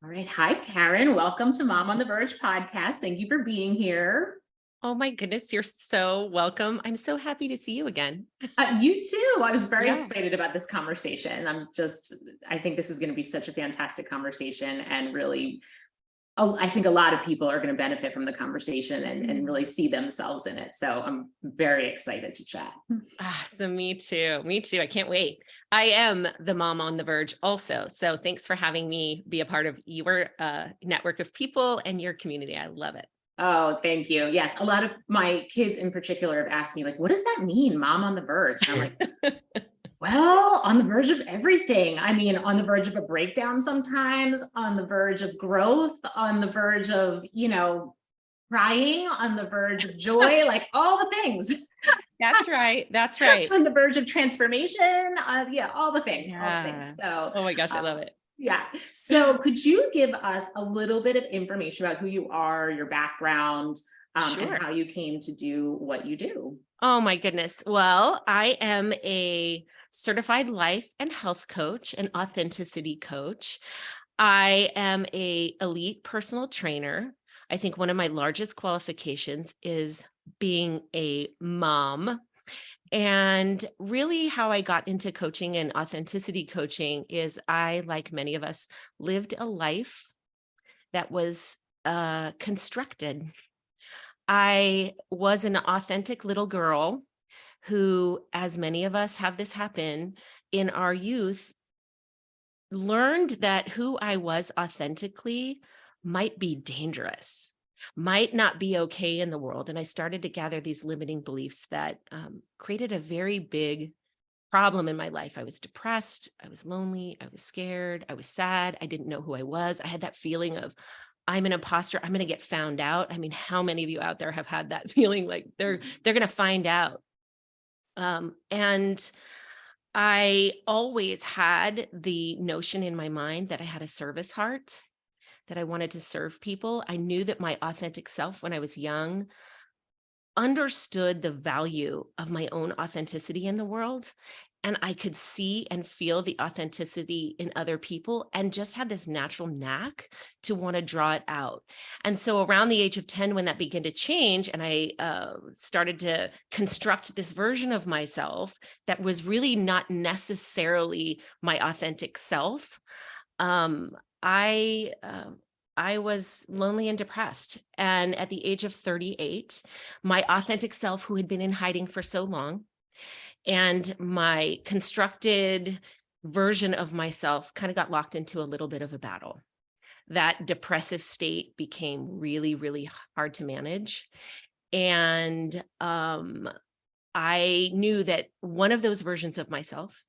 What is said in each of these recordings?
All right. Hi, Karen. Welcome to Mom on the Verge podcast. Thank you for being here. Oh my goodness, you're so welcome. I'm so happy to see you again. You too. I was very Yeah. excited about this conversation. I think this is going to be such a fantastic conversation and really, I think a lot of people are going to benefit from the conversation and really see themselves in it. So I'm very excited to chat. So me too. Me too. I can't wait. I am the mom on the verge also. So thanks for having me be a part of your network of people and your community. I love it. Oh, thank you. Yes. A lot of my kids in particular have asked me, like, what does that mean, mom on the verge? And I'm like, well, on the verge of everything. I mean, on the verge of a breakdown sometimes, on the verge of growth, on the verge of, crying, on the verge of joy, like all the things, That's right. That's right. on the verge of transformation. Yeah, all the things, all the things. Yeah. So, Oh my gosh, I uh, love it. yeah. So, could you give us a little bit of information about who you are, your background, and Sure. how you came to do what you do? Oh my goodness. Well, I am a certified life and health coach, an authenticity coach. I am a elite personal trainer. I think one of my largest qualifications is being a mom. And really how I got into coaching and authenticity coaching is I, like many of us, lived a life that was constructed. I was an authentic little girl who, as many of us have this happen in our youth, learned that who I was authentically might be dangerous, might not be okay in the world. And I started to gather these limiting beliefs that created a very big problem in my life. I was depressed, I was lonely, I was scared, I was sad, I didn't know who I was. I had that feeling of, I'm an imposter, I'm going to get found out. I mean, how many of you out there have had that feeling like they're going to find out? And I always had the notion in my mind that I had a service heart, that I wanted to serve people. I knew that my authentic self when I was young understood the value of my own authenticity in the world. And I could see and feel the authenticity in other people and just had this natural knack to want to draw it out. And so around the age of 10, when that began to change, and I started to construct this version of myself that was really not necessarily my authentic self, um, I I was lonely and depressed. And at the age of 38, my authentic self, who had been in hiding for so long, and my constructed version of myself kind of got locked into a little bit of a battle. That depressive state became really, really hard to manage. And I knew that one of those versions of myself,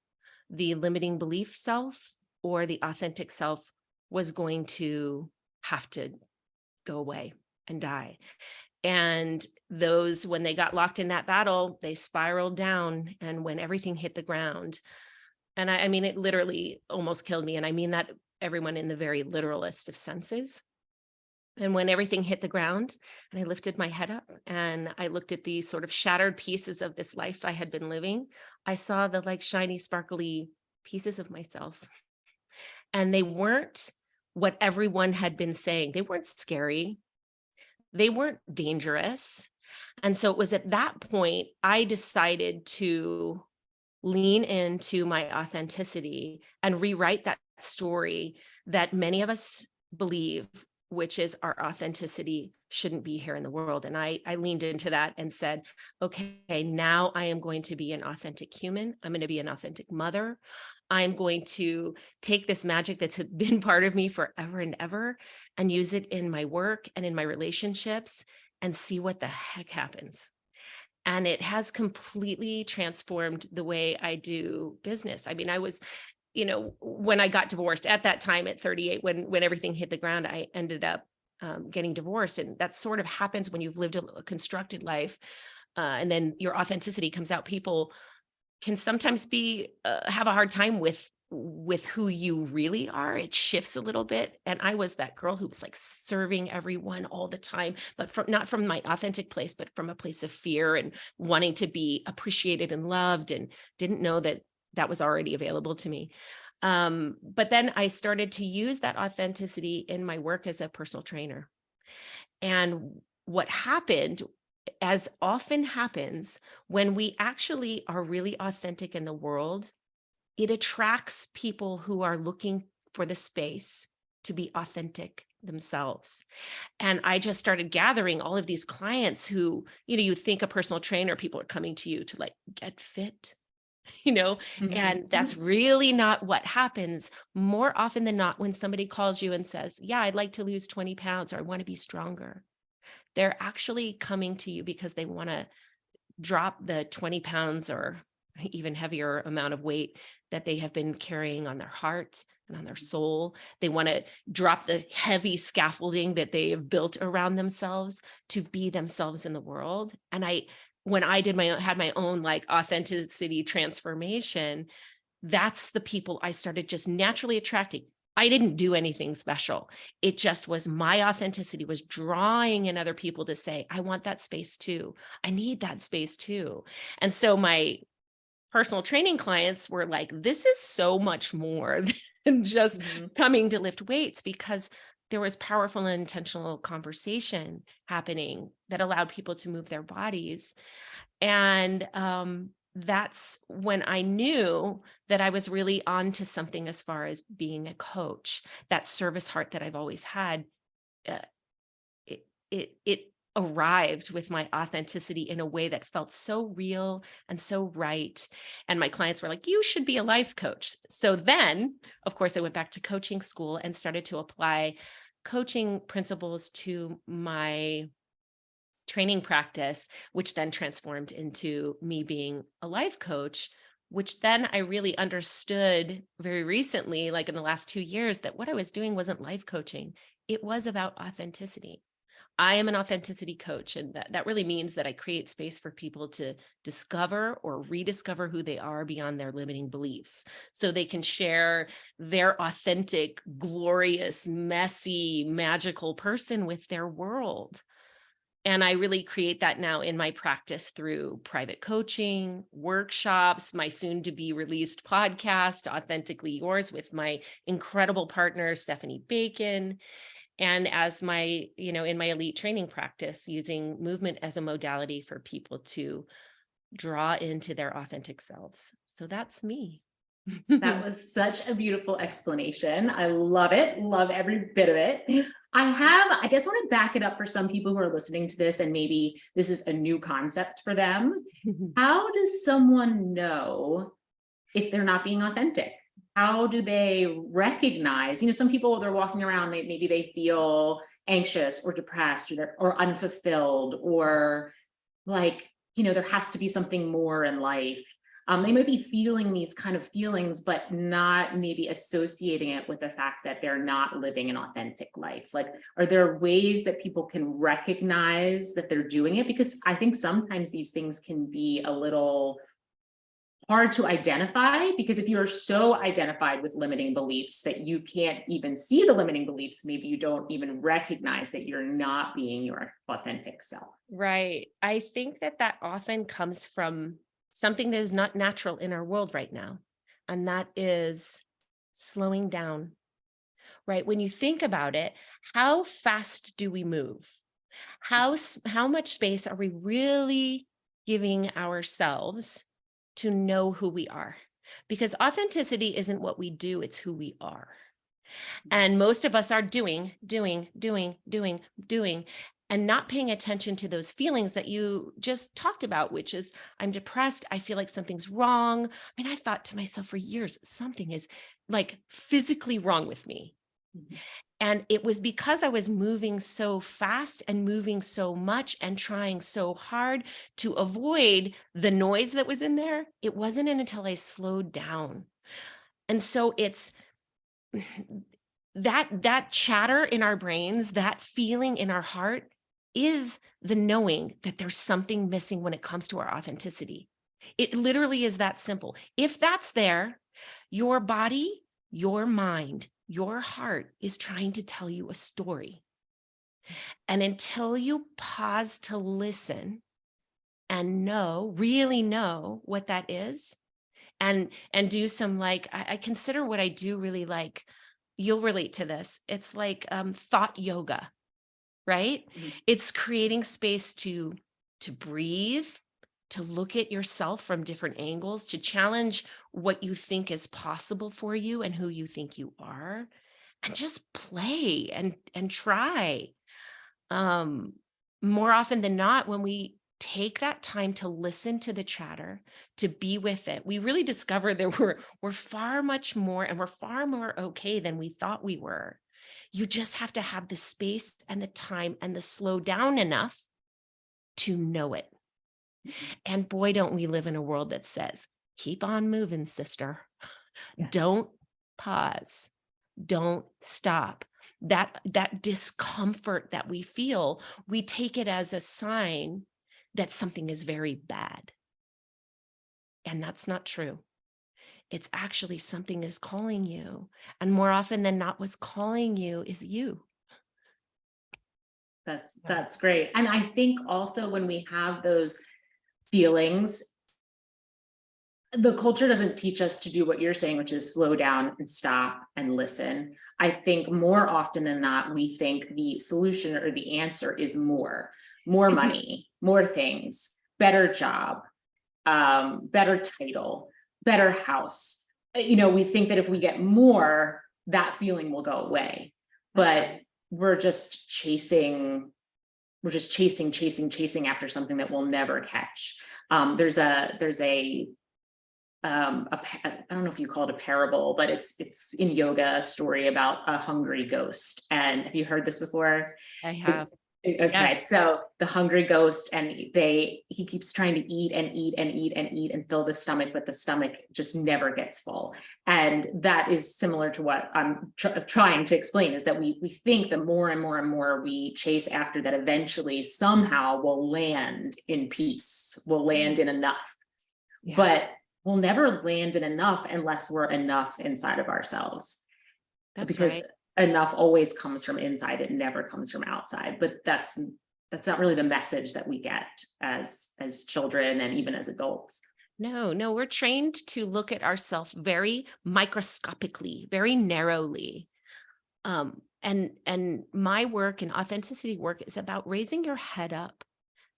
the limiting belief self or the authentic self, was going to have to go away and die. And those, when they got locked in that battle, they spiraled down. And when everything hit the ground, and I mean, it literally almost killed me. And I mean that everyone in the very literalist of senses. And when everything hit the ground and I lifted my head up and I looked at the sort of shattered pieces of this life I had been living, I saw the like shiny, sparkly pieces of myself. And they weren't what everyone had been saying. They weren't scary. They weren't dangerous. And so it was at that point I decided to lean into my authenticity and rewrite that story that many of us believe, which is our authenticity shouldn't be here in the world. And I leaned into that and said, okay, now I am going to be an authentic human. I'm going to be an authentic mother. I'm going to take this magic that's been part of me forever and ever and use it in my work and in my relationships and see what the heck happens. And it has completely transformed the way I do business. I mean, I was, when I got divorced at that time at 38, when everything hit the ground, I ended up getting divorced. And that sort of happens when you've lived a constructed life. And then your authenticity comes out. People can sometimes be have a hard time with who you really are. It shifts a little bit. And I was that girl who was like serving everyone all the time, but from not from my authentic place, but from a place of fear and wanting to be appreciated and loved, and didn't know that that was already available to me. But then I started to use that authenticity in my work as a personal trainer. And what happened, as often happens when we actually are really authentic in the world, it attracts people who are looking for the space to be authentic themselves. And I just started gathering all of these clients who, you think a personal trainer, people are coming to you to like get fit, you know, and that's Mhm. really not what happens. More often than not, when somebody calls you and says, yeah, I'd like to lose 20 pounds or I want to be stronger, they're actually coming to you because they want to drop the 20 pounds or even heavier amount of weight that they have been carrying on their heart and on their soul. They want to drop the heavy scaffolding that they have built around themselves to be themselves in the world. And when I had my own like authenticity transformation, that's the people I started just naturally attracting. I didn't do anything special. It just was my authenticity was drawing in other people to say, I want that space too. I need that space too. And so my personal training clients were like, this is so much more than just Mhm. coming to lift weights, because there was powerful and intentional conversation happening that allowed people to move their bodies. And that's when I knew that I was really onto something as far as being a coach. That service heart that I've always had, uh, it arrived with my authenticity in a way that felt so real and so right. And my clients were like, you should be a life coach. So then, of course, I went back to coaching school and started to apply coaching principles to my training practice, which then transformed into me being a life coach, which then I really understood very recently, like in the last 2 years, that what I was doing wasn't life coaching. It was about authenticity. I am an authenticity coach, and that really means that I create space for people to discover or rediscover who they are beyond their limiting beliefs, so they can share their authentic, glorious, messy, magical person with their world. And I really create that now in my practice through private coaching, workshops, my soon to be released podcast, Authentically Yours, with my incredible partner, Stephanie Bacon. And as in my elite training practice, using movement as a modality for people to draw into their authentic selves. So that's me. That was such a beautiful explanation. I love it. Love every bit of it. I guess I want to back it up for some people who are listening to this and maybe this is a new concept for them. How does someone know if they're not being authentic? How do they recognize, some people, they're walking around, maybe they feel anxious or depressed or unfulfilled, or like, there has to be something more in life. They might be feeling these kind of feelings, but not maybe associating it with the fact that they're not living an authentic life. Like, are there ways that people can recognize that they're doing it? Because I think sometimes these things can be a little hard to identify, because if you're so identified with limiting beliefs that you can't even see the limiting beliefs, maybe you don't even recognize that you're not being your authentic self. Right. I think that often comes from something that is not natural in our world right now, and that is slowing down. Right? When you think about it, how fast do we move? How much space are we really giving ourselves to know who we are? Because authenticity isn't what we do, it's who we are. And most of us are doing, and not paying attention to those feelings that you just talked about, which is, I'm depressed. I feel like something's wrong. I mean, I thought to myself for years, something is like physically wrong with me. Mhm. And it was because I was moving so fast and moving so much and trying so hard to avoid the noise that was in there. It wasn't until I slowed down. And so it's that chatter in our brains, that feeling in our heart is the knowing that there's something missing when it comes to our authenticity. It literally is that simple. If that's there, your body, your mind, your heart is trying to tell you a story. And until you pause to listen and really know what that is, and do some, like, I consider what I do really like, you'll relate to this. It's like thought yoga, right? Mhm. It's creating space to breathe, to look at yourself from different angles, to challenge what you think is possible for you and who you think you are, and just play and try. um More often than not, when we take that time to listen to the chatter, to be with it, we really discover that we're far much more, and we're far more okay than we thought we were. You just have to have the space and the time and the slow down enough to know it. And boy, don't we live in a world that says, keep on moving, sister. Yes. Don't pause. Don't stop. That discomfort that we feel, we take it as a sign that something is very bad. And that's not true. It's actually something is calling you. And more often than not, what's calling you is you. That's great. And I think also when we have those feelings, the culture doesn't teach us to do what you're saying, which is slow down and stop and listen. I think more often than not, we think the solution or the answer is more money, more things, better job, better title, better house. We think that if we get more, that feeling will go away. That's But right. we're just chasing after something that we'll never catch. I don't know if you call it a parable, but it's in yoga, a story about a hungry ghost. And have you heard this before? I have. Okay, Yes. so the hungry ghost, and he keeps trying to eat and eat and eat and eat and fill the stomach, but the stomach just never gets full. And that is similar to what I'm trying to explain, is that we think the more and more and more we chase after, that eventually somehow we'll land in peace, we'll land in enough. Yeah, But we'll never land in enough unless we're enough inside of ourselves, that's because right. enough always comes from inside, it never comes from outside. But that's not really the message that we get as children and even as adults. No, no, we're trained to look at ourselves very microscopically, very narrowly. And my work and authenticity work is about raising your head up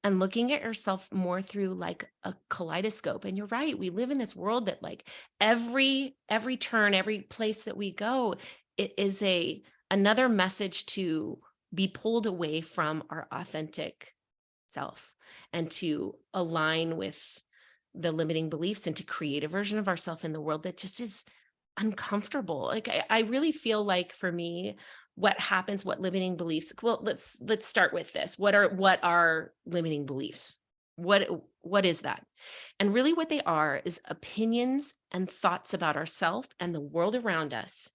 and looking at yourself more through like a kaleidoscope. And you're right, we live in this world that, like, every turn, every place that we go, it is another message to be pulled away from our authentic self and to align with the limiting beliefs and to create a version of ourselves in the world that just is uncomfortable. Like, I really feel like, for me, what happens, what limiting beliefs, well, let's start with this. What are limiting beliefs? What is that? And really what they are is opinions and thoughts about ourselves and the world around us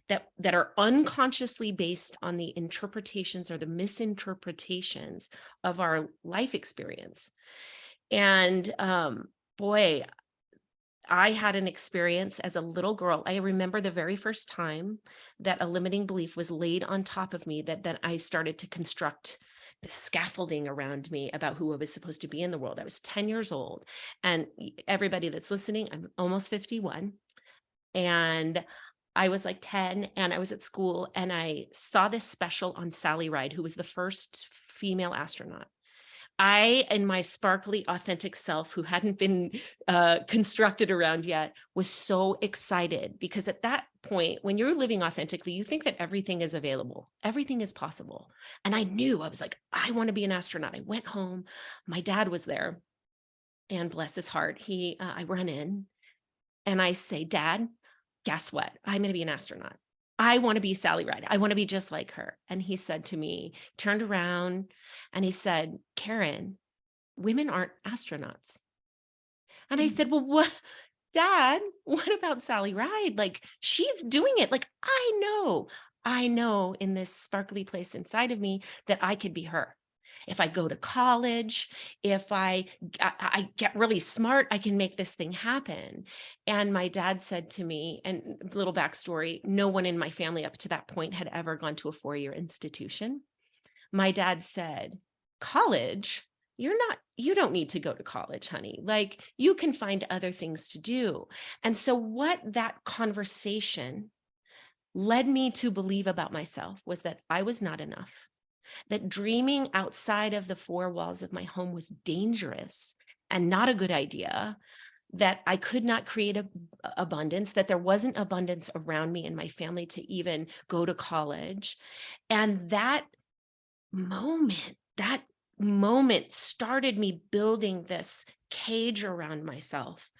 that are unconsciously based on the interpretations or the misinterpretations of our life experience. And boy, I had an experience as a little girl. I remember the very first time that a limiting belief was laid on top of me, that I started to construct the scaffolding around me about who I was supposed to be in the world. I was 10 years old. And everybody that's listening, I'm almost 51. And I was like 10, and I was at school, and I saw this special on Sally Ride, who was the first female astronaut. I, in my sparkly, authentic self, who hadn't been constructed around yet, was so excited, because at that point, when you're living authentically, you think that everything is available, everything is possible. And I was like, I want to be an astronaut. I went home. My dad was there, and bless his heart, I run in and I say, Dad, guess what? I'm going to be an astronaut. I want to be Sally Ride. I want to be just like her. And he said to me, turned around and he said, Karen, women aren't astronauts. And I said, well, what, Dad, what about Sally Ride? Like, she's doing it. Like, I know in this sparkly place inside of me that I could be her. If I go to college, if I get really smart, I can make this thing happen. And my dad said to me, and little backstory, no one in my family up to that point had ever gone to a 4-year institution. My dad said, college? you don't need to go to college, honey. Like, you can find other things to do. And so what that conversation led me to believe about myself was that I was not enough, that dreaming outside of the four walls of my home was dangerous and not a good idea, that I could not create abundance, that there wasn't abundance around me and my family to even go to college. And that moment started me building this cage around myself,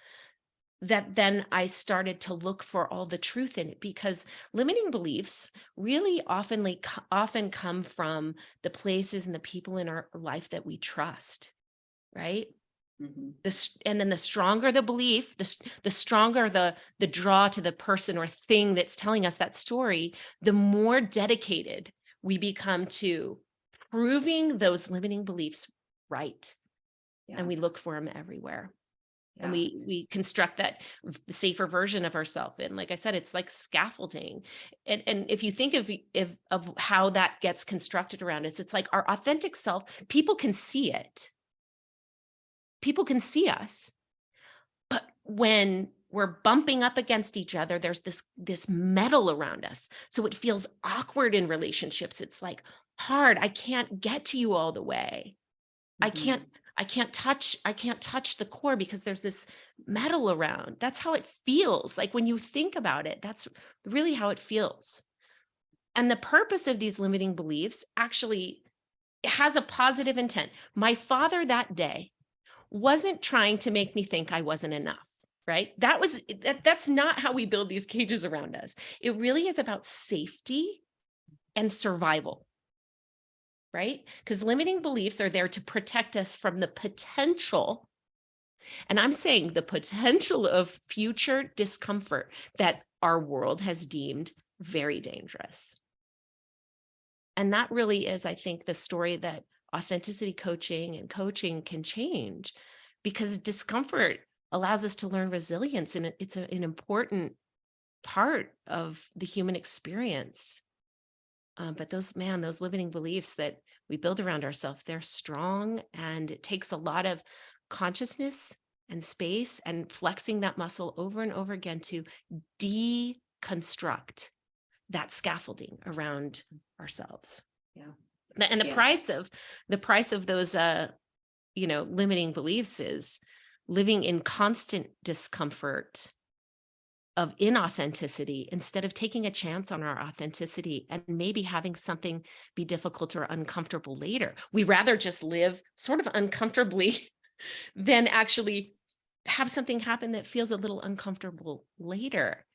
that then I started to look for all the truth in it, because limiting beliefs really often come from the places and the people in our life that we trust, right? Mhm. And then the stronger the belief, the stronger the draw to the person or thing that's telling us that story, the more dedicated we become to proving those limiting beliefs right. Yeah. And we look for them everywhere. And Yeah. we construct that safer version of ourselves. And like I said, it's like scaffolding. And if you think of how that gets constructed around us, it's like our authentic self, people can see it. People can see us. But when we're bumping up against each other, there's this metal around us. So it feels awkward in relationships. It's like hard. I can't get to you all the way. I Mhm. can't touch the core because there's this metal around. That's how it feels. Like, when you think about it, that's really how it feels. And the purpose of these limiting beliefs actually has a positive intent. My father that day wasn't trying to make me think I wasn't enough, right? That's not how we build these cages around us. It really is about safety and survival, right? Because limiting beliefs are there to protect us from the potential, and I'm saying the potential, of future discomfort that our world has deemed very dangerous. And that really is, I think, the story that authenticity coaching and coaching can change, because discomfort allows us to learn resilience, and it's an important part of the human experience. But those limiting beliefs that we build around ourselves, they're strong, and it takes a lot of consciousness and space and flexing that muscle over and over again to deconstruct that scaffolding around ourselves. Yeah. And the Yeah. price of those limiting beliefs is living in constant discomfort of inauthenticity, instead of taking a chance on our authenticity and maybe having something be difficult or uncomfortable later. We rather just live sort of uncomfortably than actually have something happen that feels a little uncomfortable later.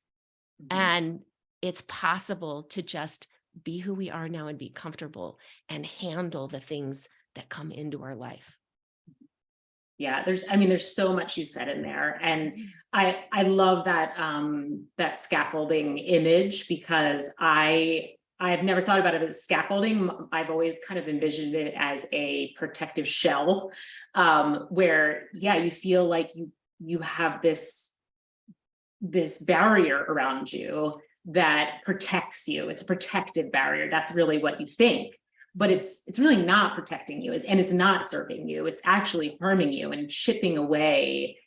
Mhm. And it's possible to just be who we are now and be comfortable and handle the things that come into our life. Yeah, there's so much you said in there. And I love that scaffolding image, because I've never thought about it as scaffolding. I've always kind of envisioned it as a protective shell, where, yeah, you feel like you have this barrier around you that protects you. It's a protective barrier. That's really what you think. But it's really not protecting you, and it's not serving you. It's actually harming you and chipping away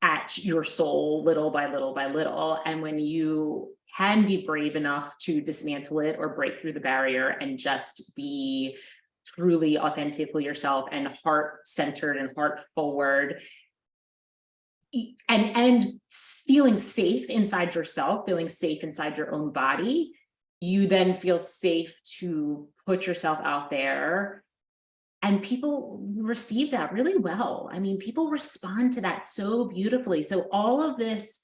at your soul little by little by little. And when you can be brave enough to dismantle it or break through the barrier and just be truly authentically yourself and heart centered and heart forward, and feeling safe inside yourself, feeling safe inside your own body, you then feel safe to put yourself out there, and people receive that really well. I mean, people respond to that so beautifully. So all of this,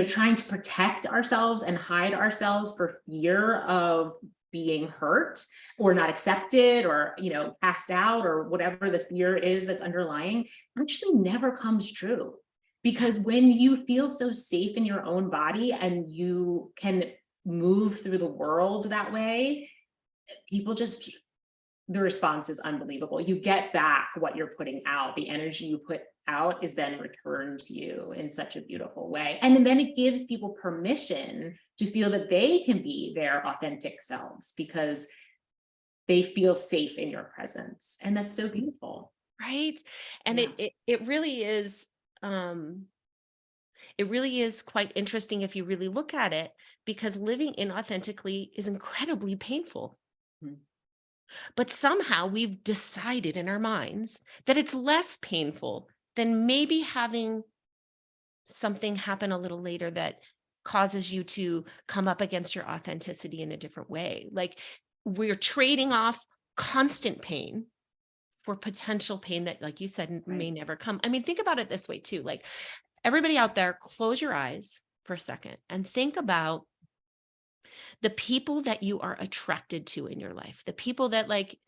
trying to protect ourselves and hide ourselves for fear of being hurt or not accepted or, cast out, or whatever the fear is that's underlying, actually never comes true. Because when you feel so safe in your own body and you can move through the world that way, people just, the response is unbelievable. You get back what you're putting out. The energy you put out is then returned to you in such a beautiful way. And then it gives people permission to feel that they can be their authentic selves, because they feel safe in your presence. And that's so beautiful. right? And Yeah. um, it really is quite interesting if you really look at it, because living inauthentically is incredibly painful. Mhm. But somehow we've decided in our minds that it's less painful than maybe having something happen a little later that causes you to come up against your authenticity in a different way. Like, we're trading off constant pain for potential pain that, like you said, may Right. never come. I mean, think about it this way too. Like, everybody out there, close your eyes for a second and think about the people that you are attracted to in your life, the people that, like,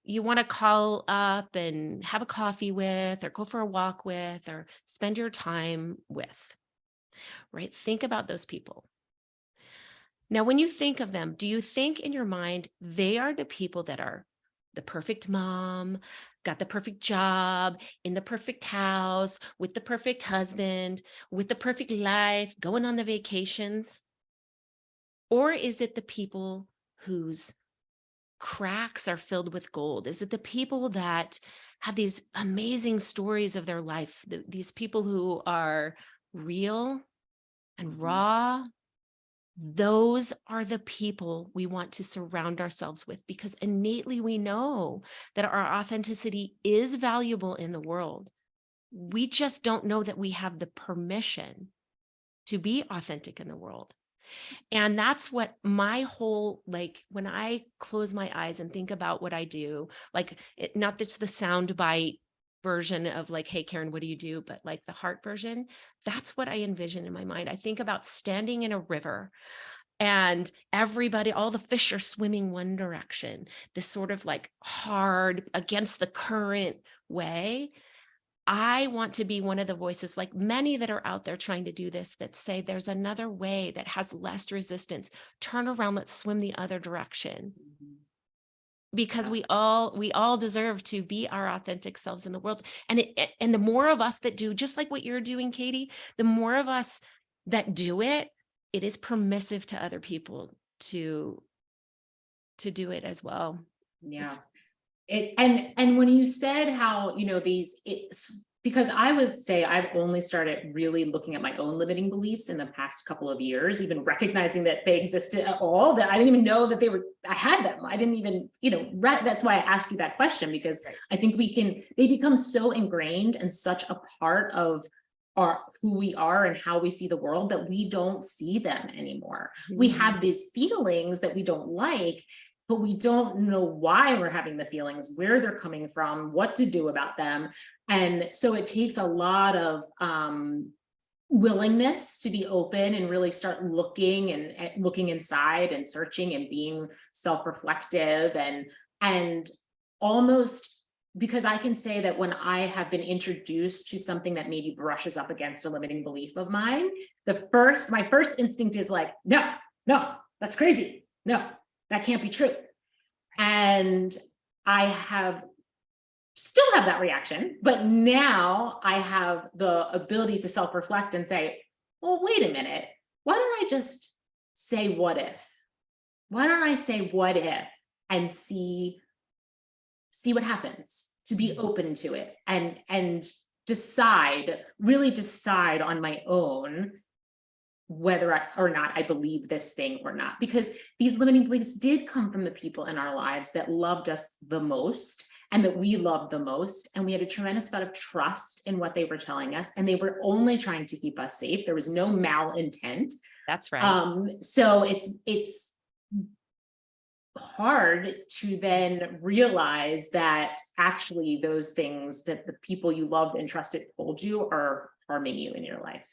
you want to call up and have a coffee with, or go for a walk with, or spend your time with, right? Think about those people. Now, when you think of them, do you think in your mind they are the people that are the perfect mom, got the perfect job, in the perfect house, with the perfect husband, with the perfect life, going on the vacations? Or is it the people whose cracks are filled with gold? Is it the people that have these amazing stories of their life? These people who are real and Mhm. raw? Those are the people we want to surround ourselves with, because innately we know that our authenticity is valuable in the world. We just don't know that we have the permission to be authentic in the world. And that's what my whole, like, when I close my eyes and think about what I do, like, not just the sound bite version of like, hey, Karen, what do you do? But like the heart version, that's what I envision in my mind. I think about standing in a river and everybody, all the fish are swimming one direction, this sort of like hard against the current way. I want to be one of the voices, like many that are out there trying to do this, that say there's another way that has less resistance. Turn around, let's swim the other direction. Mhm. Because Yeah. we all deserve to be our authentic selves in the world. And the more of us that do, just like what you're doing, Katie, the more of us that do it, it is permissive to other people to do it as well. Yeah. It's And when you said how, it's because I would say I've only started really looking at my own limiting beliefs in the past couple of years, even recognizing that they existed at all, that I didn't even know that I had them. I didn't even, that's why I asked you that question, because right. I think they become so ingrained and such a part of who we are and how we see the world, that we don't see them anymore. We Mhm. have these feelings that we don't like, but we don't know why we're having the feelings, where they're coming from, what to do about them. And so it takes a lot of willingness to be open and really start looking and looking inside and searching and being self-reflective and almost, because I can say that when I have been introduced to something that maybe brushes up against a limiting belief of mine, my first instinct is like, no, no, that's crazy. No, that can't be true. And I still have that reaction, but now I have the ability to self-reflect and say, well, wait a minute. Why don't I just say what if? Why don't I say what if and see what happens, to be open to it and really decide on my own whether or not I believe this thing or not. Because these limiting beliefs did come from the people in our lives that loved us the most and that we loved the most. And we had a tremendous amount of trust in what they were telling us. And they were only trying to keep us safe. There was no malintent. That's right. So it's hard to then realize that actually those things that the people you loved and trusted told you are harming you in your life.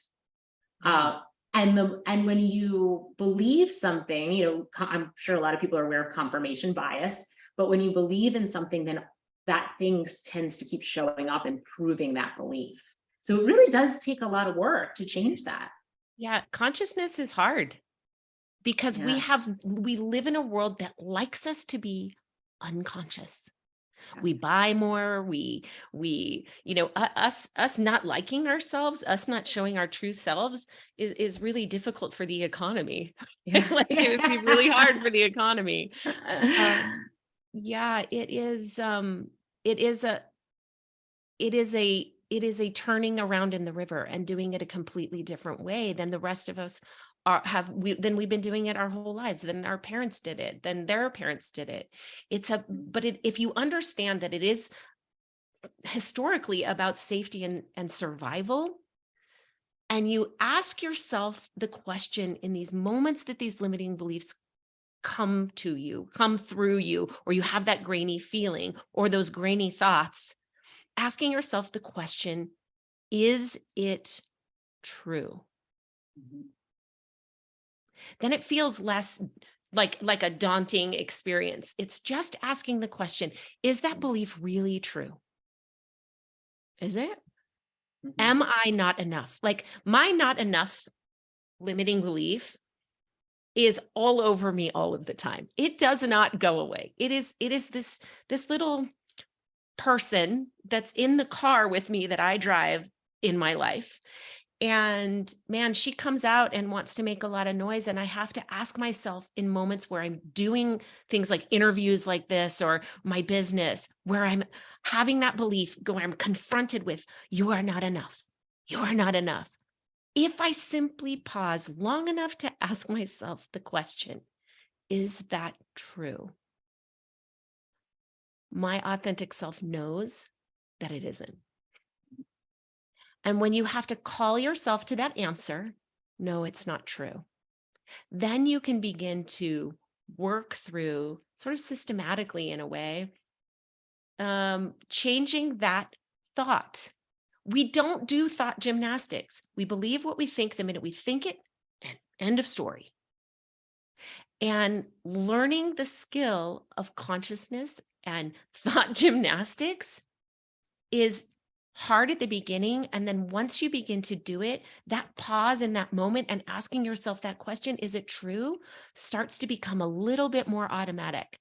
Yeah. Uh, and when you believe something, I'm sure a lot of people are aware of confirmation bias, but when you believe in something, then that thing tends to keep showing up and proving that belief. So it really does take a lot of work to change that. Yeah, consciousness is hard, because Yeah. we live in a world that likes us to be unconscious. Yeah. We buy more, us not liking ourselves, us not showing our true selves is really difficult for the economy. Like, it would be really hard for the economy. Yeah. Yeah, it is a it is a turning around in the river and doing it a completely different way than the rest of us then we've been doing it our whole lives, then our parents did it, then their parents did it. If you understand that it is historically about safety and survival, and you ask yourself the question in these moments that these limiting beliefs come through you, or you have that grainy feeling or those grainy thoughts, asking yourself the question, is it true? Mhm. Then it feels less like a daunting experience. It's just asking the question, is that belief really true? Is it? Mhm. Am I not enough? Like, my not enough limiting belief is all over me all of the time. It does not go away. It is this little person that's in the car with me that I drive in my life. And man, she comes out and wants to make a lot of noise. And I have to ask myself in moments where I'm doing things like interviews like this or my business, where I'm having that belief I'm confronted with, you are not enough. You are not enough. If I simply pause long enough to ask myself the question, is that true? My authentic self knows that it isn't. And when you have to call yourself to that answer, no, it's not true, then you can begin to work through sort of systematically in a way, changing that thought. We don't do thought gymnastics. We believe what we think the minute we think it, and end of story. And learning the skill of consciousness and thought gymnastics is hard at the beginning. And then once you begin to do it, that pause in that moment and asking yourself that question, is it true, starts to become a little bit more automatic.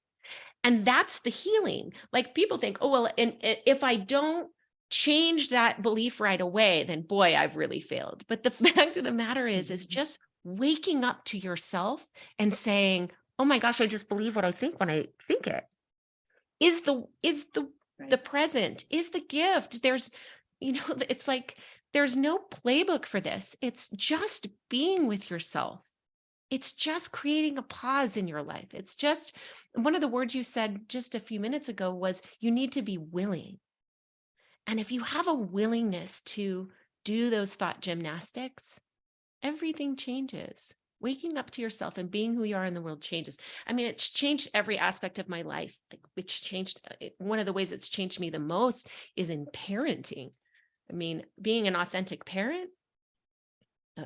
And that's the healing. Like, people think, oh, well, and if I don't change that belief right away, then boy, I've really failed. But the fact of the matter is just waking up to yourself and saying, oh my gosh, I just believe what I think when I think it, is the Right. present, is the gift. It's like there's no playbook for this. It's just being with yourself. It's just creating a pause in your life. It's just, one of the words you said just a few minutes ago was, you need to be willing. And if you have a willingness to do those thought gymnastics, everything changes. Waking up to yourself and being who you are in the world changes. I mean, it's changed every aspect of my life. It's changed. One of the ways it's changed me the most is in parenting. I mean, being an authentic parent,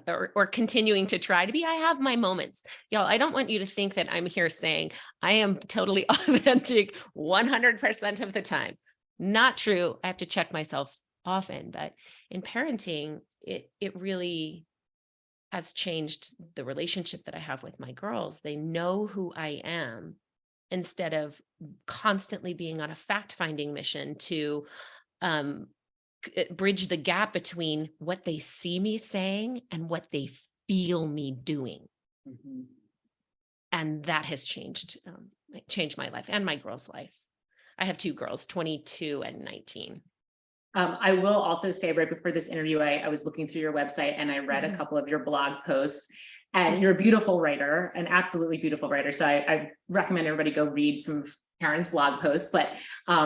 or continuing to try to be. I have my moments. Y'all, I don't want you to think that I'm here saying I am totally authentic 100% of the time. Not true. I have to check myself often, but in parenting, it really has changed the relationship that I have with my girls. They know who I am instead of constantly being on a fact-finding mission to bridge the gap between what they see me saying and what they feel me doing. Mhm. And that has changed my life and my girls' life. I have two girls, 22 and 19. I will also say, right before this interview, I was looking through your website and I read a couple of your blog posts, and you're a beautiful writer, an absolutely beautiful writer. So I recommend everybody go read some of Karen's blog posts. But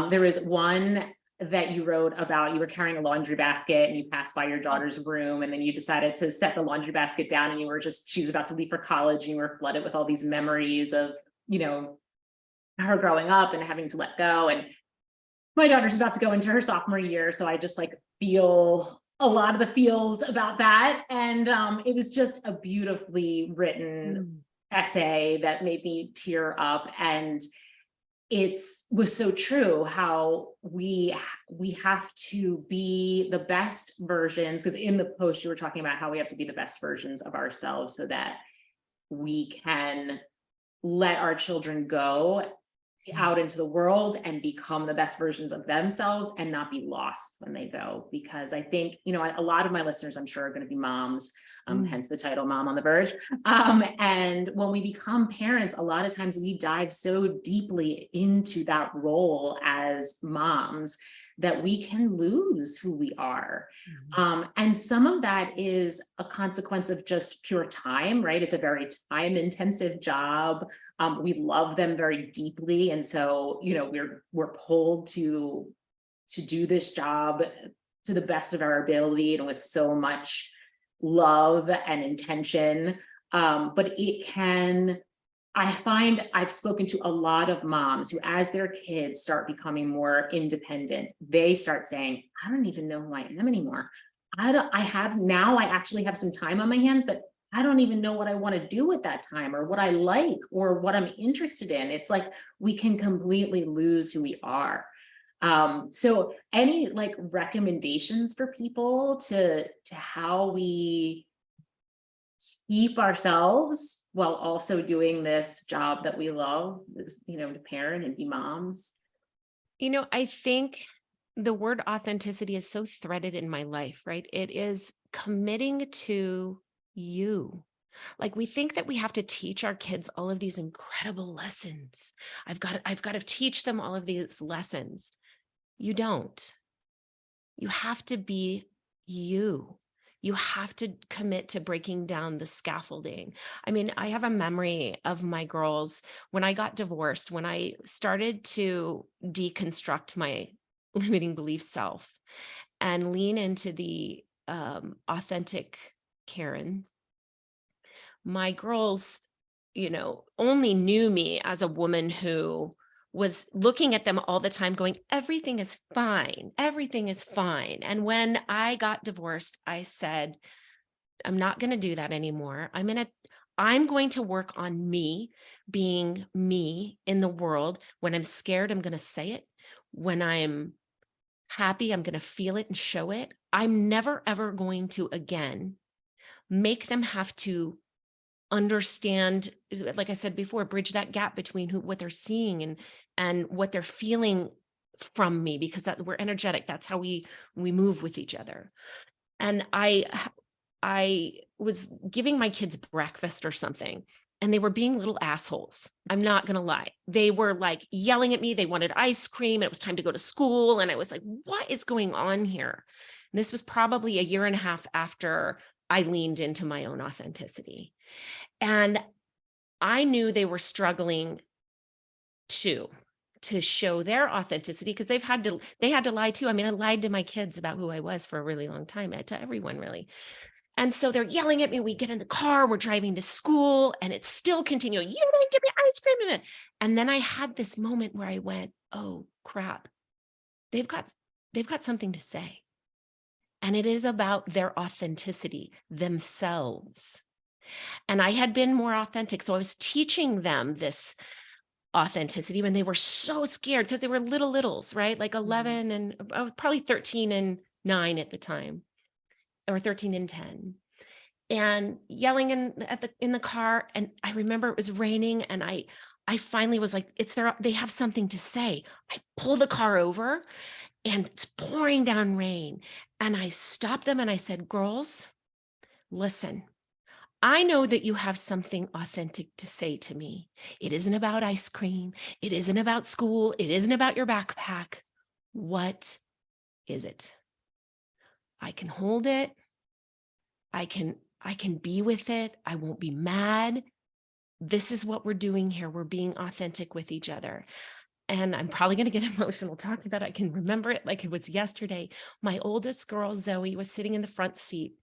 there was one that you wrote about, you were carrying a laundry basket and you passed by your daughter's room, and then you decided to set the laundry basket down, and she was about to leave for college, and you were flooded with all these memories of, her growing up and having to let go. And my daughter's about to go into her sophomore year, so I just like feel a lot of the feels about that. And it was just a beautifully written essay that made me tear up. And it was so true how we have to be the best versions, because in the post you were talking about how we have to be the best versions of ourselves so that we can let our children go out into the world and become the best versions of themselves and not be lost when they go. Because I think, a lot of my listeners, I'm sure, are going to be moms. hence the title Mom on the Verge. And when we become parents, a lot of times we dive so deeply into that role as moms that we can lose who we are. And some of that is a consequence of just pure time, right? It's a very time intensive job. We love them very deeply. And so, we're pulled to do this job to the best of our ability and with so much love and intention. But I find I've spoken to a lot of moms who, as their kids start becoming more independent, they start saying, I don't even know who I am anymore. I actually have some time on my hands, but I don't even know what I want to do with that time or what I like or what I'm interested in. It's like we can completely lose who we are. So any recommendations for people to how we keep ourselves while also doing this job that we love, to parent and be moms? I think the word authenticity is so threaded in my life, right? It is committing to you. Like we think that we have to teach our kids all of these incredible lessons. I've got to teach them all of these lessons. You don't. You have to be you. You have to commit to breaking down the scaffolding. I mean, I have a memory of my girls when I got divorced, when I started to deconstruct my limiting belief self and lean into the authentic Karen. My girls, only knew me as a woman who was looking at them all the time going, everything is fine. Everything is fine. And when I got divorced, I said, I'm not going to do that anymore. I'm going to work on me being me in the world. When I'm scared, I'm going to say it. When I'm happy, I'm going to feel it and show it. I'm never, ever going to again make them have to understand, like I said before, bridge that gap between what they're seeing and what they're feeling from me, because we're energetic. That's how we move with each other. And I was giving my kids breakfast or something, and they were being little assholes. I'm not going to lie. They were like yelling at me. They wanted ice cream. It was time to go to school. And I was like, what is going on here? And this was probably a year and a half after I leaned into my own authenticity. And I knew they were struggling to show their authenticity because they had to lie too. I mean, I lied to my kids about who I was for a really long time, to everyone really. And so they're yelling at me. We get in the car, we're driving to school, and it's still continuing. You didn't give me ice cream. And then I had this moment where I went, oh crap, they've got something to say. And it is about their authenticity, themselves. And I had been more authentic. So I was teaching them this authenticity when they were so scared because they were littles, right? Like 11 and probably 13 and 9 at the time, or 13 and 10, and yelling in the car. And I remember it was raining, and I finally was like, they have something to say. I pull the car over and it's pouring down rain. And I stopped them and I said, girls, listen, I know that you have something authentic to say to me. It isn't about ice cream. It isn't about school. It isn't about your backpack. What is it? I can hold it. I can be with it. I won't be mad. This is what we're doing here. We're being authentic with each other. And I'm probably going to get emotional talking about it. I can remember it like it was yesterday. My oldest girl, Zoe, was sitting in the front seat,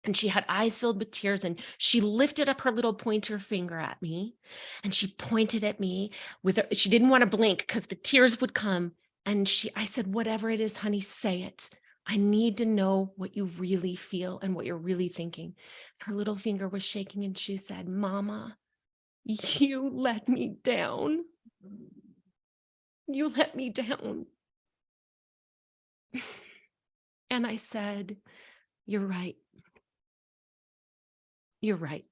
and she had eyes filled with tears, and she lifted up her little pointer finger at me, and she pointed at me she didn't want to blink because the tears would come. And I said, whatever it is, honey, say it. I need to know what you really feel and what you're really thinking. Her little finger was shaking, and she said, Mama, you let me down. You let me down. And I said, you're right. You're right.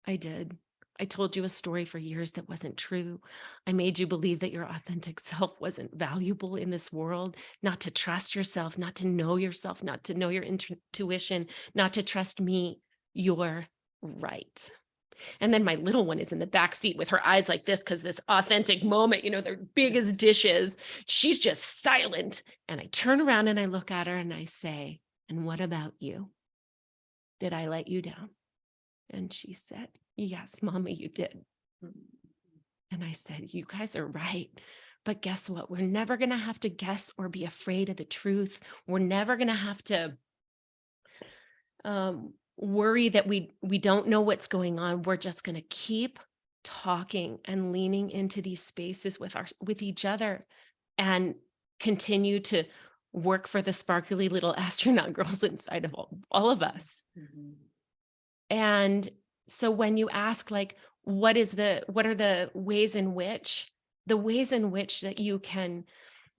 I did. I told you a story for years that wasn't true. I made you believe that your authentic self wasn't valuable in this world, not to trust yourself, not to know yourself, not to know your intuition, not to trust me. you're right. And then my little one is in the back seat with her eyes like this, because this authentic moment, they're big as dishes. She's just silent. And I turn around and I look at her and I say, and what about you? Did I let you down? And she said, yes, Mommy, you did. And I said, you guys are right. But guess what? We're never going to have to guess or be afraid of the truth. We're never going to have to worry that we don't know what's going on. We're just going to keep talking and leaning into these spaces with each other, and continue to work for the sparkly little astronaut girls inside of all of us. Mhm. And so when you ask, like, what are the ways in which that you can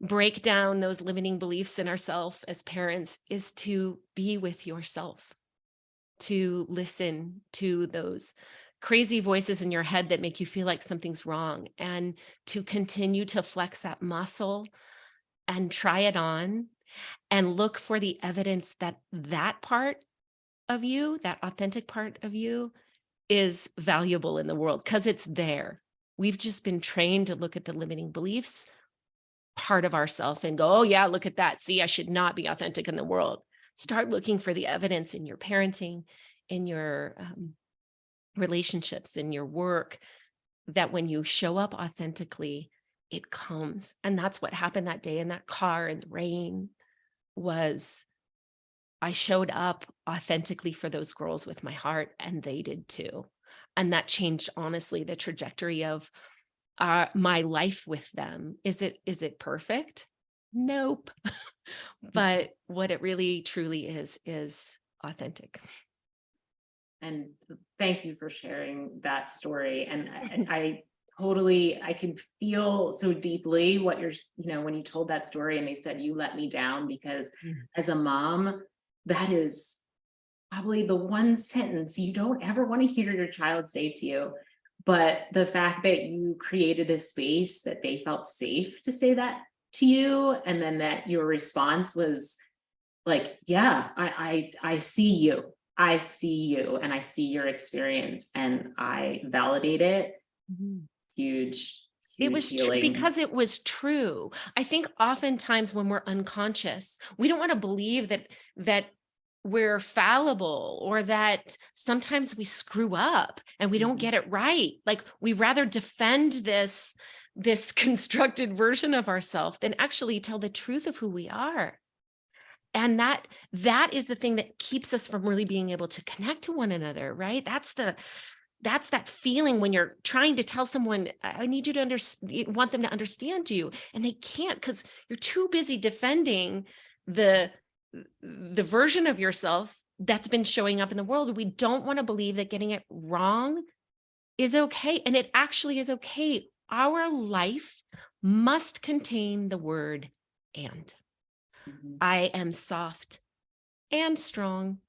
break down those limiting beliefs in ourselves as parents, is to be with yourself, to listen to those crazy voices in your head that make you feel like something's wrong, and to continue to flex that muscle and try it on, and look for the evidence that that part of you, that authentic part of you, is valuable in the world, because it's there. We've just been trained to look at the limiting beliefs part of ourselves and go, oh yeah, look at that. See, I should not be authentic in the world. Start looking for the evidence in your parenting, in your relationships, in your work, that when you show up authentically, it comes. And that's what happened that day in that car in the rain. Was I showed up authentically for those girls with my heart, and they did too. And that changed, honestly, the trajectory of my life with them. Is it perfect? Nope. But what it really truly is authentic. And thank you for sharing that story. And I can feel so deeply what you're, when you told that story and they said, you let me down, because as a mom, that is probably the one sentence you don't ever want to hear your child say to you. But the fact that you created a space that they felt safe to say that to you, and then that your response was like, yeah, I see you. I see you, and I see your experience, and I validate it. Mhm. Huge, It huge was healing. because it was true. I think oftentimes when we're unconscious, we don't want to believe that we're fallible, or that sometimes we screw up and we don't Mhm. get it right. Like, we rather defend this constructed version of ourselves than actually tell the truth of who we are. And that is the thing that keeps us from really being able to connect to one another, right? That's that feeling when you're trying to tell someone, I need you to understand, want them to understand you, and they can't, because you're too busy defending the version of yourself that's been showing up in the world. We don't want to believe that getting it wrong is okay. And it actually is okay. Our life must contain the word and. Mhm. I am soft and strong.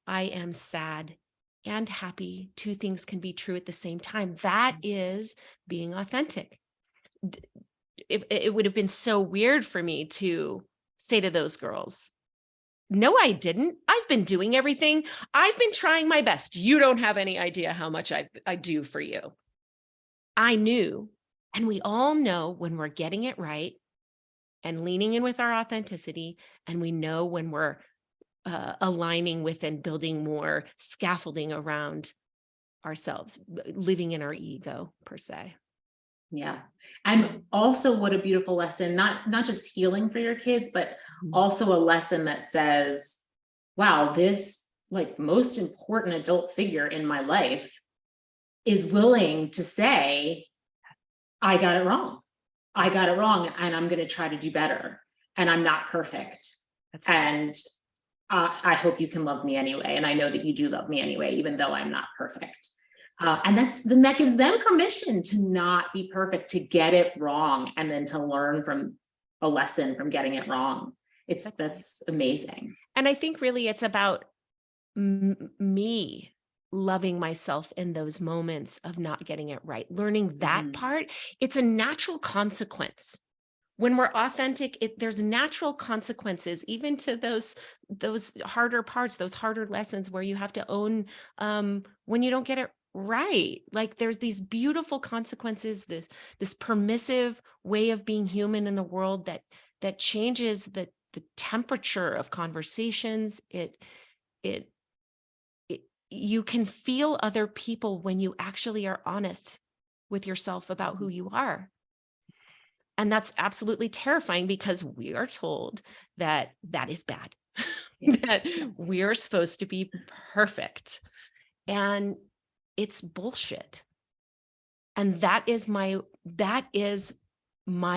I am sad and happy. Two things can be true at the same time. That is being authentic. It would have been so weird for me to say to those girls, no, I didn't. I've been doing everything. I've been trying my best. You don't have any idea how much I do for you. I knew, and we all know when we're getting it right and leaning in with our authenticity, and we know when we're aligning with and building more scaffolding around ourselves, living in our ego, per se. Yeah. And also, what a beautiful lesson, not just healing for your kids, but Mhm. also a lesson that says, wow, this like most important adult figure in my life is willing to say, I got it wrong. I got it wrong, and I'm going to try to do better. And I'm not perfect. That's right. And I hope you can love me anyway. And I know that you do love me anyway, even though I'm not perfect. And that gives them permission to not be perfect, to get it wrong, and then to learn from a lesson from getting it wrong. That's amazing. And I think really it's about me loving myself in those moments of not getting it right, learning that Mhm. part. It's a natural consequence when we're authentic, there's natural consequences, even to those harder parts, those harder lessons where you have to own when you don't get it right. Like there's these beautiful consequences, this permissive way of being human in the world that changes the temperature of conversations. It you can feel other people when you actually are honest with yourself about who you are. And that's absolutely terrifying because we are told that that is bad, Yeah. that Yes. we are supposed to be perfect. And it's bullshit. And that is my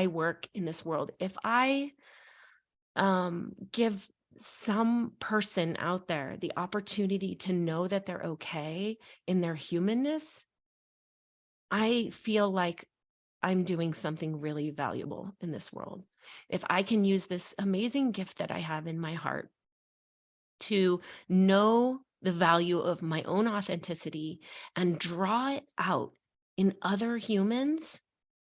work in this world. If I give some person out there the opportunity to know that they're okay in their humanness, I feel like I'm doing something really valuable in this world. If I can use this amazing gift that I have in my heart to know the value of my own authenticity and draw it out in other humans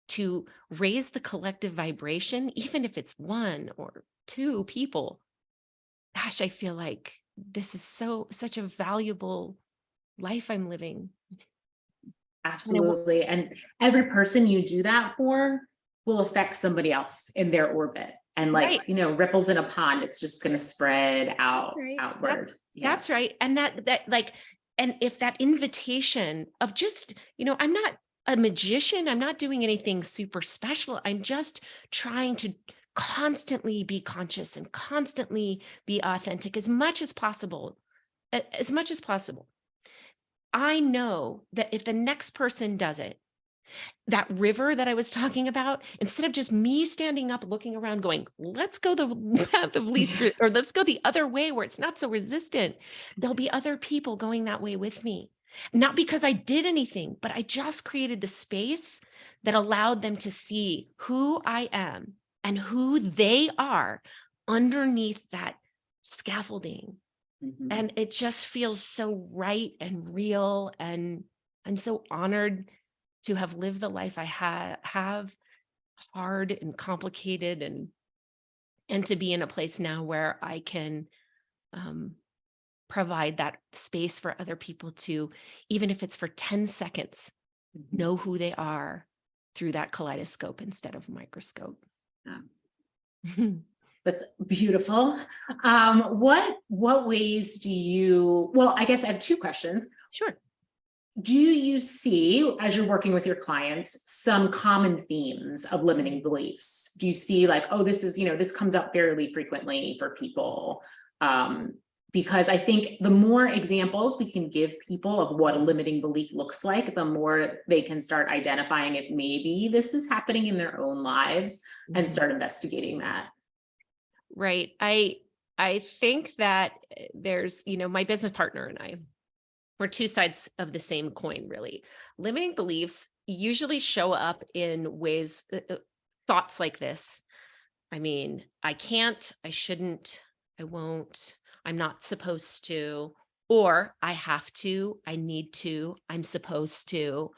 to raise the collective vibration, even if it's one or two people, gosh, I feel like this is such a valuable life I'm living. And Absolutely. And every person you do that for will affect somebody else in their orbit. And like, right. ripples in a pond, it's just going to spread That's right. outward. Yeah. That's right. And that like, and if that invitation of just, I'm not a magician, I'm not doing anything super special. I'm just trying to constantly be conscious and constantly be authentic as much as possible. As much as possible. I know that if the next person does it, that river that I was talking about, instead of just me standing up, looking around, going, let's go the path of least, or let's go the other way where it's not so resistant, there'll be other people going that way with me. Not because I did anything, but I just created the space that allowed them to see who I am and who they are underneath that scaffolding. Mhm. And it just feels so right and real. And I'm so honored to have lived the life I have hard and complicated and to be in a place now where I can um, provide that space for other people to, even if it's for 10 seconds, Mhm. know who they are through that kaleidoscope instead of microscope. Yeah. That's beautiful. What ways do you, well, I guess I have two questions. Sure. Do you see, as you're working with your clients, some common themes of limiting beliefs? Do you see like, oh, this is, this comes up fairly frequently for people? Because I think the more examples we can give people of what a limiting belief looks like, the more they can start identifying if maybe this is happening in their own lives and start investigating that. Right. I think that there's, my business partner and I, we're two sides of the same coin, really. Limiting beliefs usually show up in ways, thoughts like this. I mean, I can't, I shouldn't, I won't, I'm not supposed to, or I have to, I need to, I'm supposed to.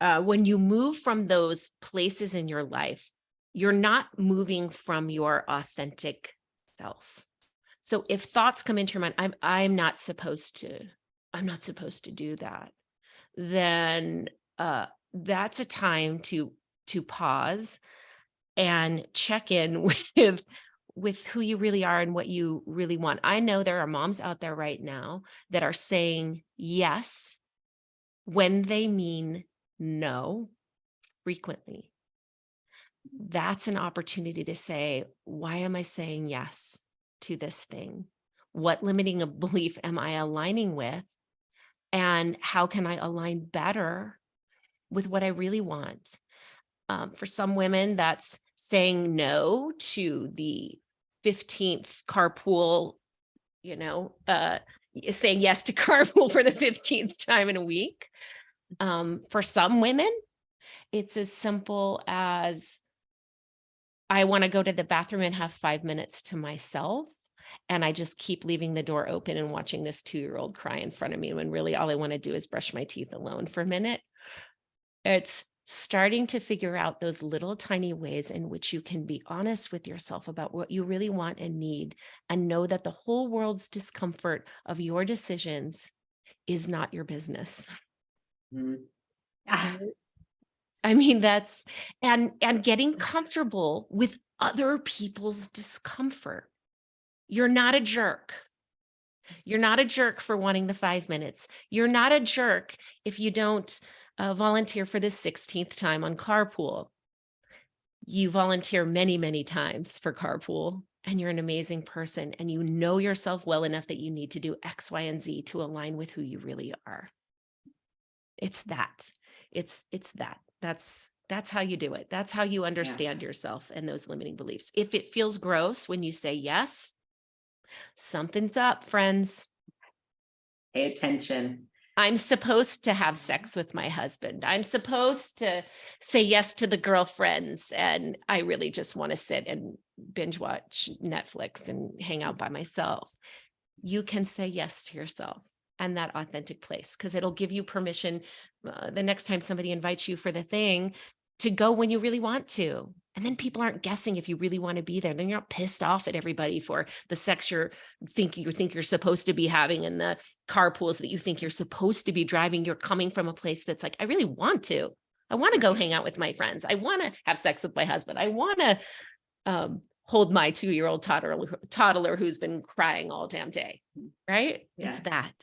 When you move from those places in your life, you're not moving from your authentic self. So if thoughts come into your mind, I'm not supposed to, I'm not supposed to do that, then that's a time to pause and check in with who you really are and what you really want. I know there are moms out there right now that are saying yes when they mean no frequently. That's an opportunity to say, why am I saying yes to this thing? What limiting a belief am I aligning with? And how can I align better with what I really want? For some women, that's saying no to the 15th carpool, saying yes to carpool for the 15th time in a week. For some women, it's as simple as I want to go to the bathroom and have 5 minutes to myself. And I just keep leaving the door open and watching this 2-year-old cry in front of me when really all I want to do is brush my teeth alone for a minute. It's starting to figure out those little tiny ways in which you can be honest with yourself about what you really want and need, and know that the whole world's discomfort of your decisions is not your business. Mhm. Ah, Right? I mean, that's and getting comfortable with other people's discomfort. You're not a jerk. You're not a jerk for wanting the 5 minutes. You're not a jerk if you don't volunteer for the 16th time on carpool. You volunteer many, many times for carpool, and you're an amazing person, and you know yourself well enough that you need to do X, Y, and Z to align with who you really are. It's that. It's that. That's how you do it. That's how you yeah. understand yourself and those limiting beliefs. If it feels gross when you say yes, something's up, friends. Pay attention. I'm supposed to have sex with my husband. I'm supposed to say yes to the girlfriends. And I really just want to sit and binge watch Netflix and hang out by myself. You can say yes to yourself and that authentic place, because it'll give you permission the next time somebody invites you for the thing to go when you really want to. And then people aren't guessing if you really want to be there. Then you're not pissed off at everybody for the sex you think you're supposed to be having, and the carpools that you think you're supposed to be driving. You're coming from a place that's like, I really want to. I want to go hang out with my friends. I want to have sex with my husband. I want to hold my 2-year-old toddler who's been crying all damn day. Right? Yeah. It's that.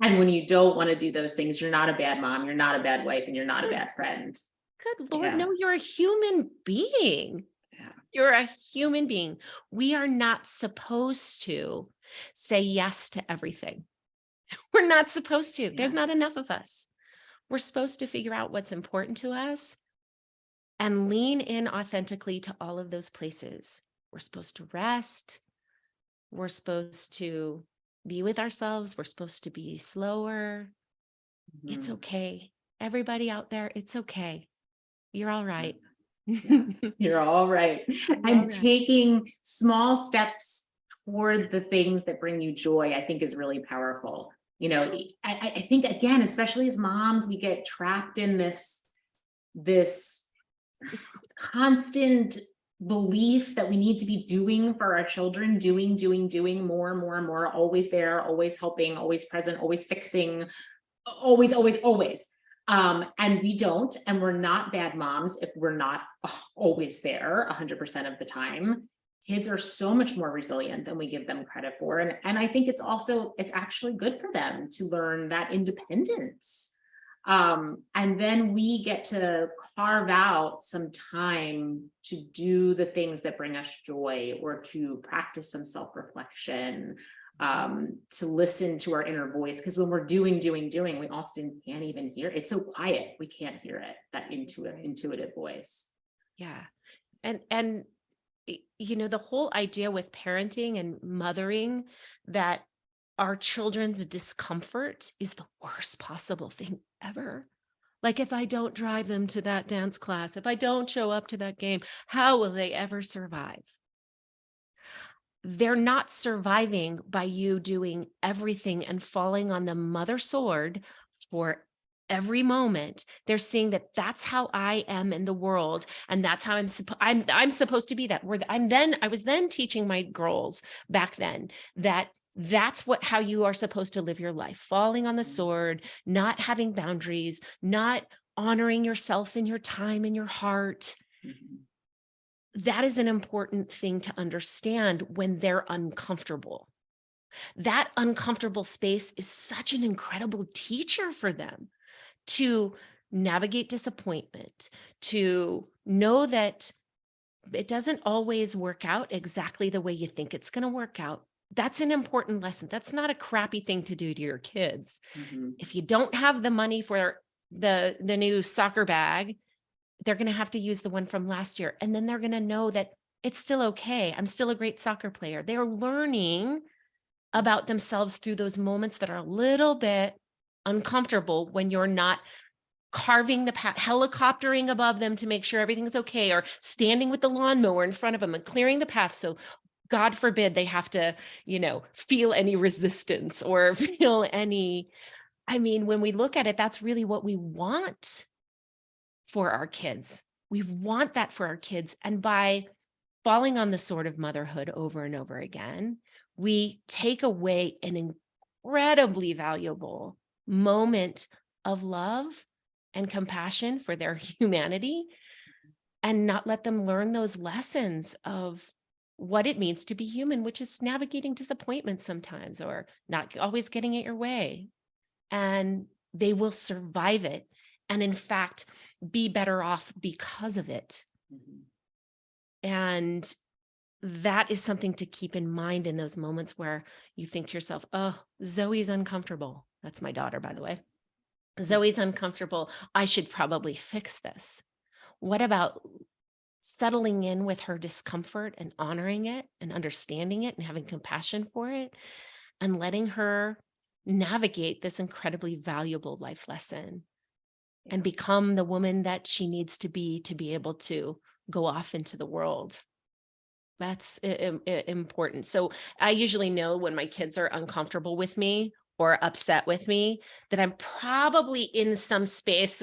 And when you don't want to do those things, you're not a bad mom, you're not a bad wife, and you're not a bad friend. Good Lord, Yeah. no, you're a human being. Yeah. You're a human being. We are not supposed to say yes to everything. We're not supposed to. There's Yeah. not enough of us. We're supposed to figure out what's important to us and lean in authentically to all of those places. We're supposed to rest. We're supposed to be with ourselves. We're supposed to be slower. It's Mhm. okay. Everybody out there, it's okay. You're all right. Yeah. You're all right. all And right. taking small steps toward the things that bring you joy, I think is really powerful. You know, I think again, especially as moms, we get trapped in this constant belief that we need to be doing for our children, doing more and more and more, always there, always helping, always present, always fixing, always. And we don't, and we're not bad moms if we're not always there 100% of the time. Kids are so much more resilient than we give them credit for. And I think it's actually good for them to learn that independence. And then we get to carve out some time to do the things that bring us joy, or to practice some self-reflection, to listen to our inner voice. Because when we're doing, we often can't even hear it. It's so quiet, we can't hear it, that intuitive voice. Yeah. And you know, the whole idea with parenting and mothering, that our children's discomfort is the worst possible thing ever. Like, if I don't drive them to that dance class, if I don't show up to that game, how will they ever survive? They're not surviving by you doing everything and falling on the mother sword for every moment. They're seeing that that's how I am in the world, and that's how I'm supposed to be that. I was then teaching my girls back then that that's how you are supposed to live your life, falling on the sword, not having boundaries, not honoring yourself and your time and your heart. Mhm. That is an important thing to understand when they're uncomfortable. That uncomfortable space is such an incredible teacher for them to navigate disappointment, to know that it doesn't always work out exactly the way you think it's going to work out. That's an important lesson. That's not a crappy thing to do to your kids. Mhm. If you don't have the money for the new soccer bag, they're going to have to use the one from last year. And then they're going to know that it's still okay. I'm still a great soccer player. They're learning about themselves through those moments that are a little bit uncomfortable, when you're not carving the path, helicoptering above them to make sure everything's okay, or standing with the lawnmower in front of them and clearing the path. So God forbid they have to, feel any resistance or feel any, I mean, when we look at it, that's really what we want for our kids. We want that for our kids. And by falling on the sword of motherhood over and over again, we take away an incredibly valuable moment of love and compassion for their humanity, and not let them learn those lessons of what it means to be human, which is navigating disappointment sometimes, or not always getting it your way. And they will survive it, and in fact, be better off because of it. And that is something to keep in mind in those moments where you think to yourself, oh, Zoe's uncomfortable. That's my daughter, by the way. Zoe's uncomfortable. I should probably fix this. What about settling in with her discomfort and honoring it and understanding it and having compassion for it and letting her navigate this incredibly valuable life lesson and become the woman that she needs to be able to go off into the world? That's important. So I usually know when my kids are uncomfortable with me or upset with me that I'm probably in some space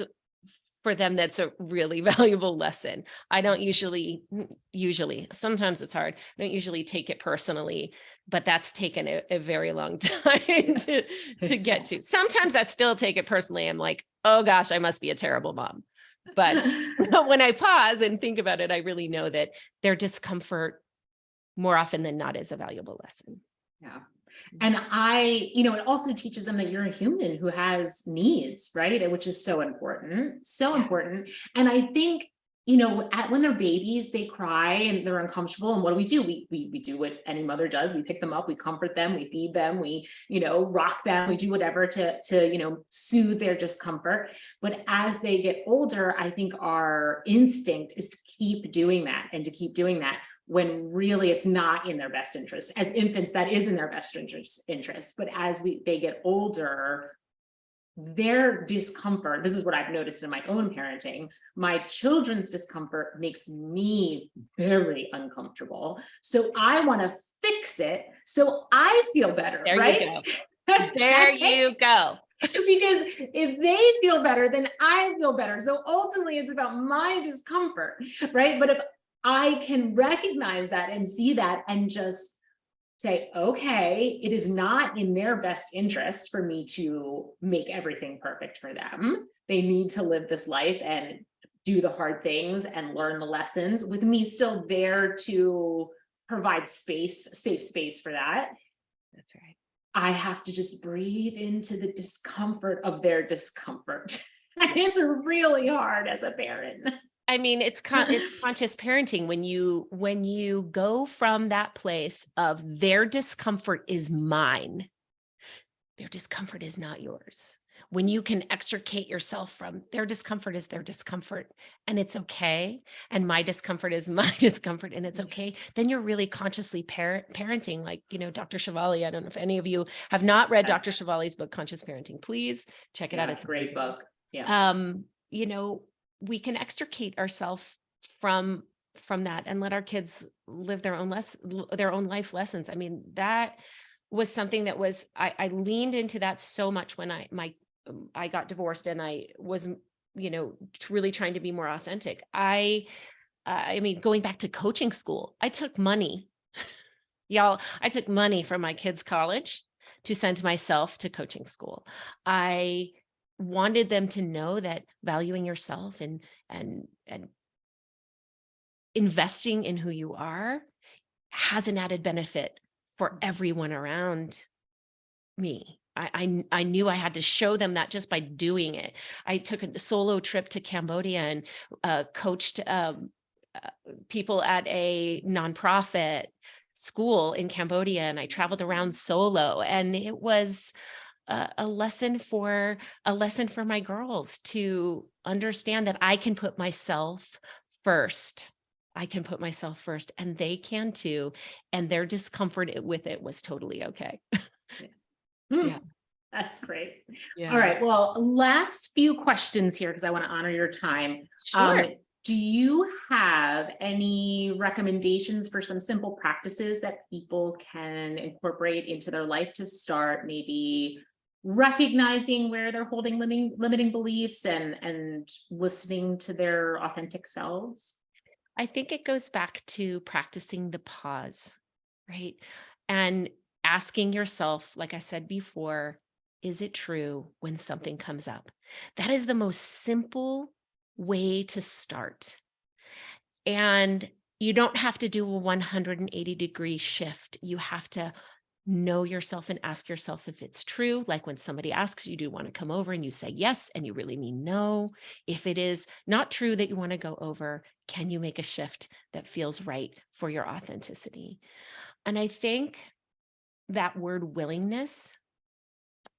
for them that's a really valuable lesson. I don't usually, sometimes it's hard. I don't usually take it personally, but that's taken a very long time to get to. Sometimes I still take it personally. I'm like, oh gosh, I must be a terrible mom. But when I pause and think about it, I really know that their discomfort more often than not is a valuable lesson. Yeah. And it also teaches them that you're a human who has needs, right? Which is so important, important. And I think, when they're babies, they cry and they're uncomfortable. And what do? We do what any mother does. We pick them up, we comfort them, we feed them, we, rock them, we do whatever to soothe their discomfort. But as they get older, I think our instinct is to keep doing that and to keep doing that, when really it's not in their best interest. As infants, that is in their best interest. But as they get older, their discomfort, this is what I've noticed in my own parenting, my children's discomfort makes me very uncomfortable. So I want to fix it so I feel better, there right? You go. There you go. Because if they feel better, then I feel better. So ultimately it's about my discomfort, right? But if I can recognize that and see that and just say, okay, it is not in their best interest for me to make everything perfect for them. They need to live this life and do the hard things and learn the lessons with me still there to provide space, safe space for that. That's right. I have to just breathe into the discomfort of their discomfort. And it's really hard as a parent. I mean, it's conscious parenting when you go from that place of their discomfort is mine. Their discomfort is not yours. When you can extricate yourself from their discomfort is their discomfort and it's okay. And my discomfort is my discomfort and it's okay. Then you're really consciously parenting, like, Dr. Shivali. I don't know if any of you have not read Dr. Shivali's book, Conscious Parenting. Please check it out. It's a great book. Yeah. We can extricate ourselves from that and let our kids live their own life lessons. I mean, that was something that I leaned into that so much when I got divorced and I was, really trying to be more authentic. I mean, going back to coaching school, I took money, y'all, I took money from my kids' college to send myself to coaching school. I wanted them to know that valuing yourself and investing in who you are has an added benefit for everyone around me. I knew I had to show them that just by doing it. I took a solo trip to Cambodia and coached people at a nonprofit school in Cambodia, and I traveled around solo, and it was a lesson for my girls to understand that I can put myself first. I can put myself first, and they can too. And their discomfort with it was totally okay. Yeah. That's great. Yeah. All right. Well, last few questions here, because I want to honor your time. Sure. Do you have any recommendations for some simple practices that people can incorporate into their life to start maybe recognizing where they're holding limiting beliefs and listening to their authentic selves? I think it goes back to practicing the pause, right? And asking yourself, like I said before, is it true when something comes up? That is the most simple way to start. And you don't have to do a 180-degree shift. You have to know yourself and ask yourself if it's true. Like when somebody asks you, do you want to come over? And you say yes, and you really mean no. If it is not true that you want to go over, can you make a shift that feels right for your authenticity? And I think that word willingness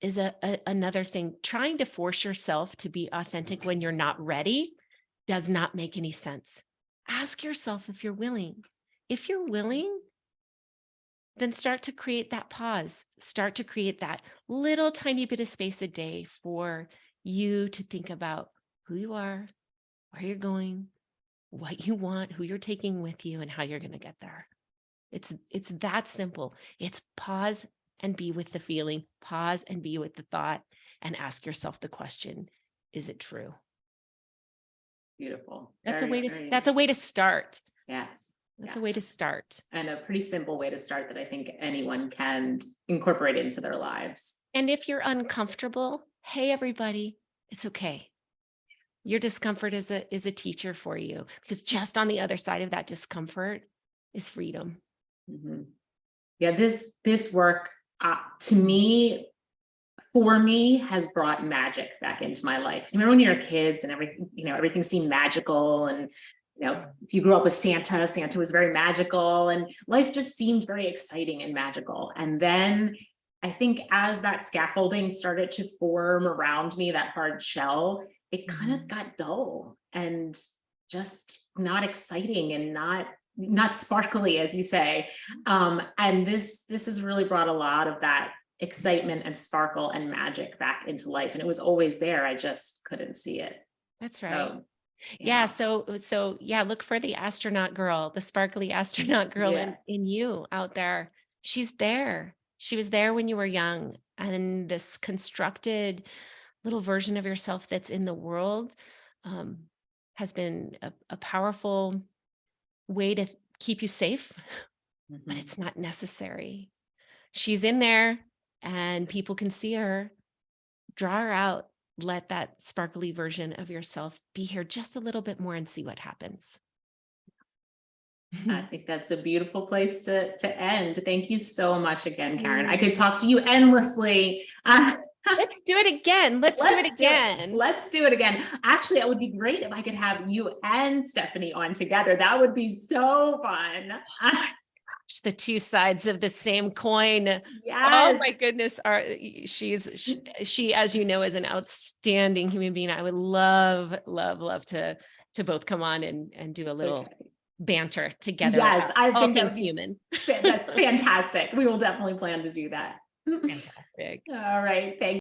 is another thing. Trying to force yourself to be authentic when you're not ready does not make any sense. Ask yourself if you're willing. If you're willing, then start to create that pause. Start to create that little tiny bit of space a day for you to think about who you are, where you're going, what you want, who you're taking with you, and how you're going to get there. It's that simple. It's pause and be with the feeling, pause and be with the thought, and ask yourself the question, is it true? Beautiful. That's Very, a way to very, that's a way to start. yes. That's Yeah. a way to start. And a pretty simple way to start that I think anyone can incorporate into their lives. And if you're uncomfortable, hey everybody, it's okay. Your discomfort is a teacher for you, because just on the other side of that discomfort is freedom. Mhm. Yeah, this work to me, for me, has brought magic back into my life. Remember when you're kids and everything seemed magical, and if you grew up with Santa, Santa was very magical, and life just seemed very exciting and magical. And then I think as that scaffolding started to form around me, that hard shell, it kind of got dull and just not exciting and not sparkly, as you say. And this has really brought a lot of that excitement and sparkle and magic back into life. And it was always there. I just couldn't see it. That's right. So, Yeah. So yeah, look for the astronaut girl, the sparkly astronaut girl yeah. in you out there. She's there. She was there when you were young. And this constructed little version of yourself that's in the world um, has been a powerful way to keep you safe, but Mhm. it's not necessary. She's in there and people can see her. Draw her out. Let that sparkly version of yourself be here just a little bit more and see what happens. I think that's a beautiful place to end. Thank you so much again, Karen. I Mm. could talk to you endlessly. Let's do it again. Let's do it again. Let's do it again. Actually, it would be great if I could have you and Stephanie on together. That would be so fun. The two sides of the same coin. Oh Yes. my goodness. She, as you know, is an outstanding human being. I would love to both come on and do a little Okay. banter together. Yes, I all think things human. that's fantastic. We will definitely plan to do that. Fantastic. All right. Thank